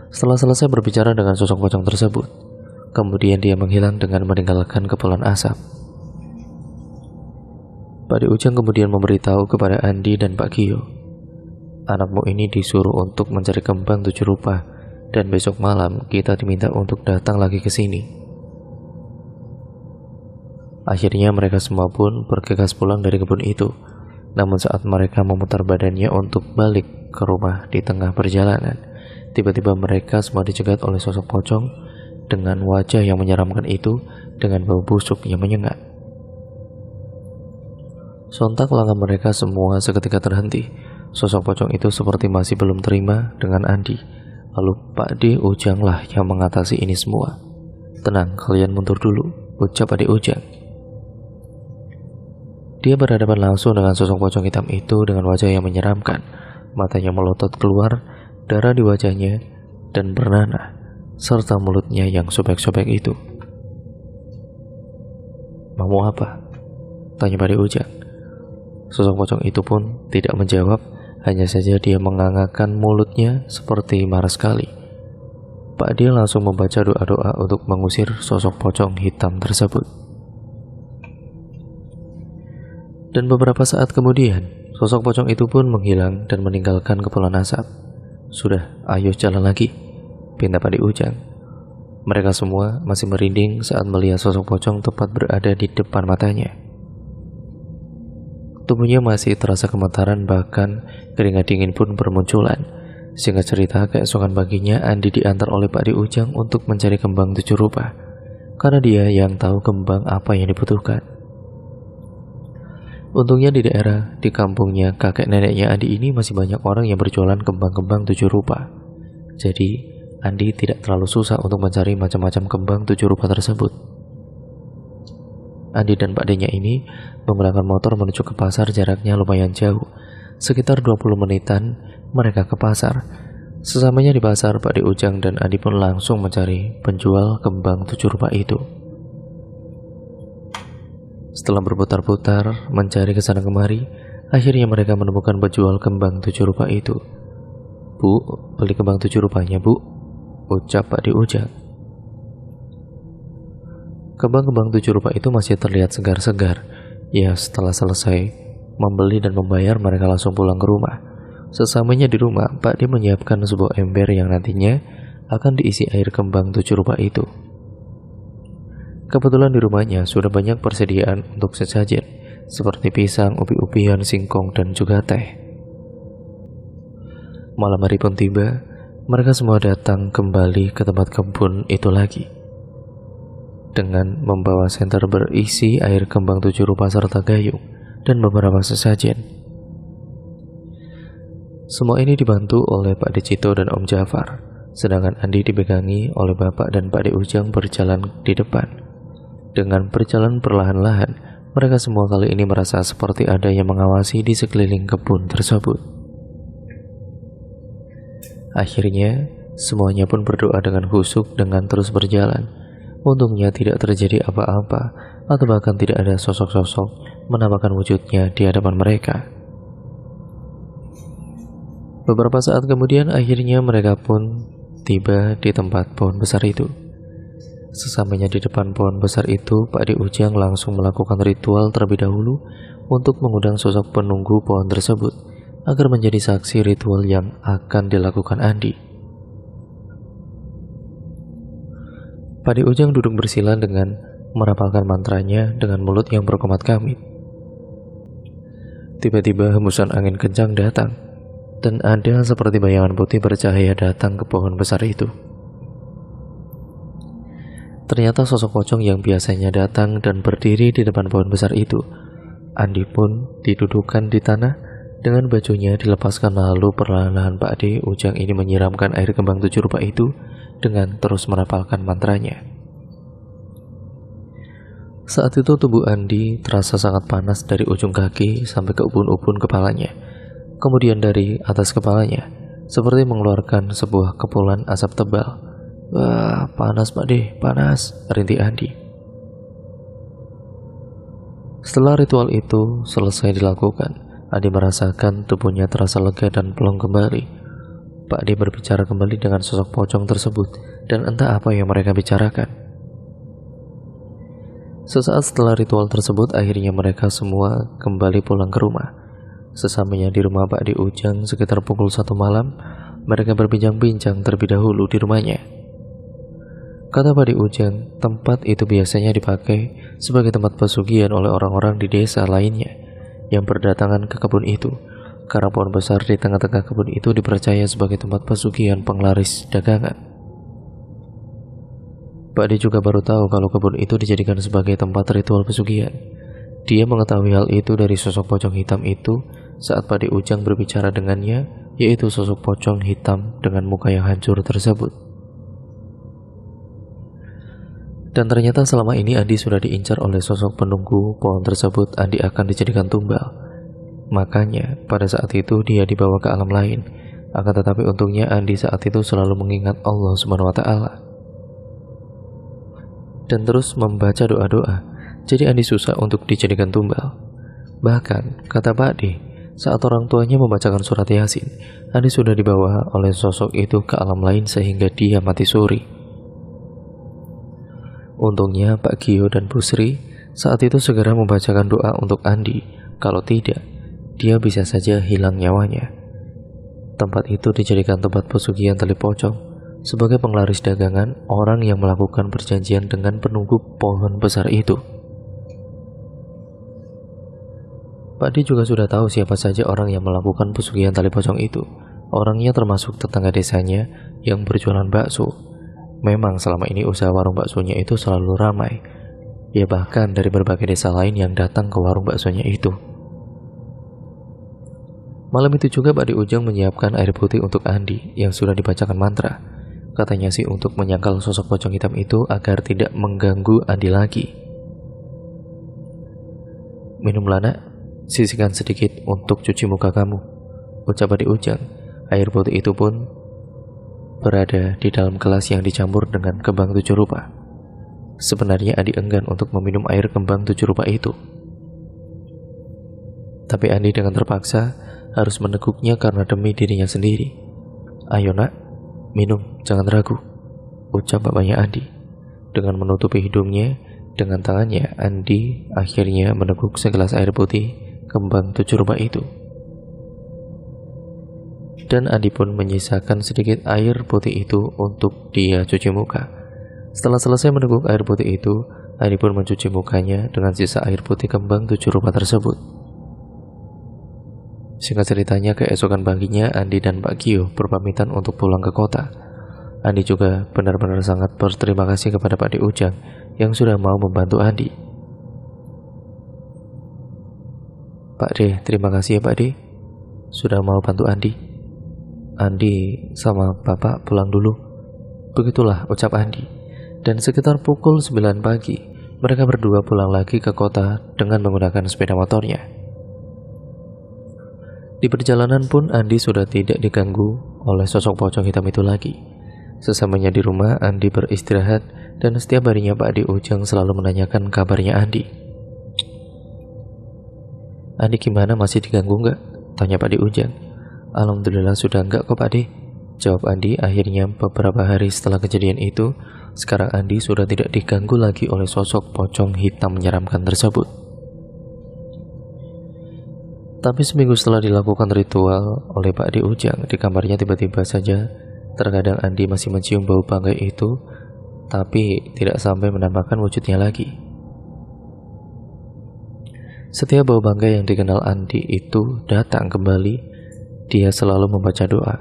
Setelah selesai berbicara dengan sosok pocong tersebut, kemudian dia menghilang dengan meninggalkan kepulan asap. Pak D Ujang kemudian memberitahu kepada Andi dan Pak Gio, anakmu ini disuruh untuk mencari kembang 7 rupa dan besok malam kita diminta untuk datang lagi ke sini. Akhirnya mereka semua pun bergegas pulang dari kebun itu. Namun saat mereka memutar badannya untuk balik ke rumah di tengah perjalanan, tiba-tiba mereka semua dicegat oleh sosok pocong dengan wajah yang menyeramkan itu dengan bau busuk yang menyengat. Sontak langkah mereka semua seketika terhenti. Sosok pocong itu seperti masih belum terima dengan Andi. Lalu Pak D Ujanglah yang mengatasi ini semua. Tenang, kalian mundur dulu, ucap Pak D Ujang. Dia berhadapan langsung dengan sosok pocong hitam itu dengan wajah yang menyeramkan. Matanya melotot keluar, darah di wajahnya dan bernanah, serta mulutnya yang sobek-sobek itu. Mau apa? Tanya Pak D Ujang. Sosok pocong itu pun tidak menjawab, hanya saja dia mengangakkan mulutnya seperti marah sekali. Pak D langsung membaca doa-doa untuk mengusir sosok pocong hitam tersebut. Dan beberapa saat kemudian, sosok pocong itu pun menghilang dan meninggalkan kepulan asap. Sudah, ayo jalan lagi, pinta Pak D Ujang. Mereka semua masih merinding saat melihat sosok pocong tepat berada di depan matanya. Tubuhnya masih terasa gemetaran, bahkan keringat dingin pun bermunculan. Singkat cerita, keesokan paginya Andi diantar oleh Pak D Ujang untuk mencari kembang 7 rupa, karena dia yang tahu kembang apa yang dibutuhkan. Untungnya di kampungnya kakek neneknya Andi ini masih banyak orang yang berjualan kembang-kembang 7 rupa. Jadi Andi tidak terlalu susah untuk mencari macam-macam kembang 7 rupa tersebut. Andi dan Pak D-nya ini menggunakan motor menuju ke pasar, jaraknya lumayan jauh. Sekitar 20 menitan mereka ke pasar. Sesamanya di pasar, Pak D Ujang dan Andi pun langsung mencari penjual kembang 7 rupa itu. Setelah berputar-putar mencari ke sana kemari, akhirnya mereka menemukan penjual kembang 7 rupa itu. Bu, beli kembang 7 rupanya, Bu, ucap Pak D Ujang. Kembang-kembang 7 rupa itu masih terlihat segar-segar. Ya, setelah selesai membeli dan membayar, mereka langsung pulang ke rumah. Sesamanya di rumah, Pak D menyiapkan sebuah ember yang nantinya akan diisi air kembang 7 rupa itu. Kebetulan di rumahnya sudah banyak persediaan untuk sesajen, seperti pisang, ubi-ubian, singkong, dan juga teh. Malam hari pun tiba, mereka semua datang kembali ke tempat kebun itu lagi, dengan membawa senter berisi air kembang 7 rupa serta gayung dan beberapa sesajen. Semua ini dibantu oleh Pak D Cito dan Om Jafar, sedangkan Andi dipegangi oleh Bapak dan Pak D Ujang berjalan di depan. Dengan berjalan perlahan-lahan, mereka semua kali ini merasa seperti ada yang mengawasi di sekeliling kebun tersebut. Akhirnya, semuanya pun berdoa dengan khusyuk dengan terus berjalan. Untungnya tidak terjadi apa-apa, atau bahkan tidak ada sosok-sosok menampakkan wujudnya di hadapan mereka. Beberapa saat kemudian, akhirnya mereka pun tiba di tempat pohon besar itu. Sesamanya di depan pohon besar itu, Pak D Ujang langsung melakukan ritual terlebih dahulu untuk mengundang sosok penunggu pohon tersebut agar menjadi saksi ritual yang akan dilakukan Andi. Pak D Ujang duduk bersila dengan merapalkan mantranya dengan mulut yang berkomat kamit. Tiba-tiba hembusan angin kencang datang, dan ada seperti bayangan putih bercahaya datang ke pohon besar itu. Ternyata sosok pocong yang biasanya datang dan berdiri di depan pohon besar itu. Andi pun didudukan di tanah dengan bajunya dilepaskan, lalu perlahan-lahan Pak D Ujang ini menyiramkan air kembang 7 rupa itu dengan terus merapalkan mantranya. Saat itu tubuh Andi terasa sangat panas dari ujung kaki sampai ke ubun-ubun kepalanya. Kemudian dari atas kepalanya seperti mengeluarkan sebuah kepulan asap tebal. Wah, panas Pak D, panas, rintih Andi. Setelah ritual itu selesai dilakukan, Andi merasakan tubuhnya terasa lega dan plong kembali. Pak D berbicara kembali dengan sosok pocong tersebut, dan entah apa yang mereka bicarakan. Sesaat setelah ritual tersebut, akhirnya mereka semua kembali pulang ke rumah. Sesamanya di rumah Pak D Ujang sekitar pukul 1 malam, mereka berbincang-bincang terlebih dahulu di rumahnya. Kata Pak D Ujang, tempat itu biasanya dipakai sebagai tempat pesugihan oleh orang-orang di desa lainnya yang berdatangan ke kebun itu, karena pohon besar di tengah-tengah kebun itu dipercaya sebagai tempat pesugihan penglaris dagangan. Pak D juga baru tahu kalau kebun itu dijadikan sebagai tempat ritual pesugihan. Dia mengetahui hal itu dari sosok pocong hitam itu saat Pak D Ujang berbicara dengannya, yaitu sosok pocong hitam dengan muka yang hancur tersebut. Dan ternyata selama ini Andi sudah diincar oleh sosok penunggu pohon tersebut. Andi akan dijadikan tumbal. Makanya pada saat itu dia dibawa ke alam lain. Akan tetapi untungnya Andi saat itu selalu mengingat Allah Subhanahu wa Ta'ala dan terus membaca doa-doa. Jadi Andi susah untuk dijadikan tumbal. Bahkan kata Pak D, saat orang tuanya membacakan surat Yasin, Andi sudah dibawa oleh sosok itu ke alam lain sehingga dia mati suri. Untungnya Pak Gio dan Bu Sri saat itu segera membacakan doa untuk Andi. Kalau tidak, dia bisa saja hilang nyawanya. Tempat itu dijadikan tempat pesugihan tali pocong sebagai penglaris dagangan orang yang melakukan perjanjian dengan penunggu pohon besar itu. Pak D juga sudah tahu siapa saja orang yang melakukan pesugihan tali pocong itu. Orangnya termasuk tetangga desanya yang berjualan bakso. Memang selama ini usaha warung baksonya itu selalu ramai. Ya bahkan dari berbagai desa lain yang datang ke warung baksonya itu. Malam itu juga Pak D Ujang menyiapkan air putih untuk Andi yang sudah dibacakan mantra. Katanya sih untuk menyangkal sosok pocong hitam itu agar tidak mengganggu Andi lagi. Minumlah nak, sisihkan sedikit untuk cuci muka kamu, ucap Pak D Ujang. Air putih itu pun berada di dalam gelas yang dicampur dengan kembang 7 rupa. Sebenarnya Andi enggan untuk meminum air kembang 7 rupa itu. Tapi Andi dengan terpaksa harus meneguknya karena demi dirinya sendiri. Ayo nak, minum, jangan ragu, ucap bapaknya Andi. Dengan menutupi hidungnya dengan tangannya, Andi akhirnya meneguk segelas air putih kembang 7 rupa itu. dan Andi pun menyisakan sedikit air putih itu untuk dia cuci muka. Setelah selesai meneguk air putih itu, Andi pun mencuci mukanya dengan sisa air putih kembang 7 rupa tersebut. Singkat ceritanya, keesokan paginya Andi dan Pak Gio berpamitan untuk pulang ke kota. Andi juga benar-benar sangat berterima kasih kepada Pak De Ujang yang sudah mau membantu Andi. Pak De, terima kasih ya Pak De, sudah mau bantu Andi. Andi sama Bapak pulang dulu. Begitulah ucap Andi. Dan sekitar pukul 9 pagi, mereka berdua pulang lagi ke kota dengan menggunakan sepeda motornya. Di perjalanan pun Andi sudah tidak diganggu oleh sosok pocong hitam itu lagi. Sesamanya di rumah, Andi beristirahat dan setiap harinya Pak De Ujang selalu menanyakan kabarnya Andi. Andi gimana, masih diganggu nggak? Tanya Pak De Ujang. Alhamdulillah sudah enggak kok Pak De, jawab Andi. Akhirnya beberapa hari setelah kejadian itu, sekarang Andi sudah tidak diganggu lagi oleh sosok pocong hitam menyeramkan tersebut. Tapi seminggu setelah dilakukan ritual oleh Pak De Ujang, di kamarnya tiba-tiba saja terkadang Andi masih mencium bau bangkai itu, tapi tidak sampai menampakkan wujudnya lagi. Setiap bau bangkai yang dikenal Andi itu datang kembali, dia selalu membaca doa,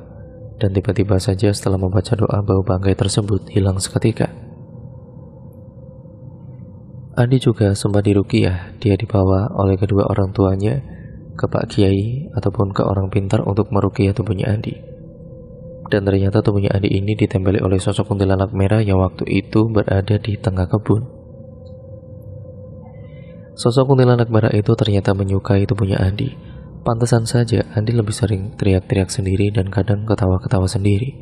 dan tiba-tiba saja setelah membaca doa, bau bangkai tersebut hilang seketika. Andi juga sempat diruqyah. Dia dibawa oleh kedua orang tuanya ke Pak Kiai ataupun ke orang pintar untuk meruqyah tubuhnya Andi. Dan ternyata tubuhnya Andi ini ditempeli oleh sosok kuntilanak merah yang waktu itu berada di tengah kebun. Sosok kuntilanak merah itu ternyata menyukai tubuhnya Andi. Pantesan saja Andi lebih sering teriak-teriak sendiri dan kadang ketawa-ketawa sendiri.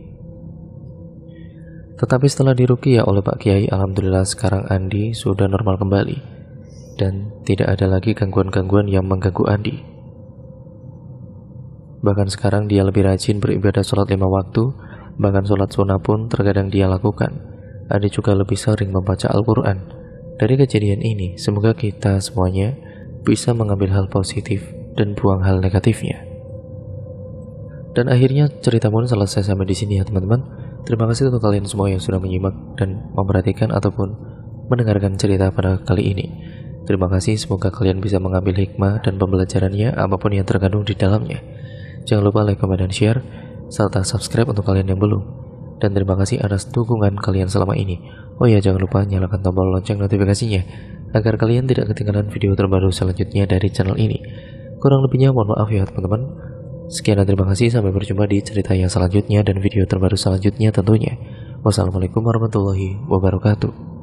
Tetapi setelah diruqyah oleh Pak Kiai, alhamdulillah sekarang Andi sudah normal kembali dan tidak ada lagi gangguan-gangguan yang mengganggu Andi. Bahkan sekarang dia lebih rajin beribadah sholat 5 waktu, bahkan sholat sunnah pun terkadang dia lakukan. Andi juga lebih sering membaca Al-Quran. Dari kejadian ini, semoga kita semuanya bisa mengambil hal positif dan buang hal negatifnya. Dan akhirnya cerita pun selesai sampai di sini ya teman-teman. Terima kasih untuk kalian semua yang sudah menyimak dan memperhatikan ataupun mendengarkan cerita pada kali ini. Terima kasih, semoga kalian bisa mengambil hikmah dan pembelajarannya apapun yang terkandung di dalamnya. Jangan lupa like, comment, dan share, serta subscribe untuk kalian yang belum. Dan terima kasih atas dukungan kalian selama ini. Oh ya, jangan lupa nyalakan tombol lonceng notifikasinya agar kalian tidak ketinggalan video terbaru selanjutnya dari channel ini. Kurang lebihnya mohon maaf ya teman-teman. Sekian dan terima kasih, sampai berjumpa di cerita yang selanjutnya dan video terbaru selanjutnya tentunya. Wassalamualaikum warahmatullahi wabarakatuh.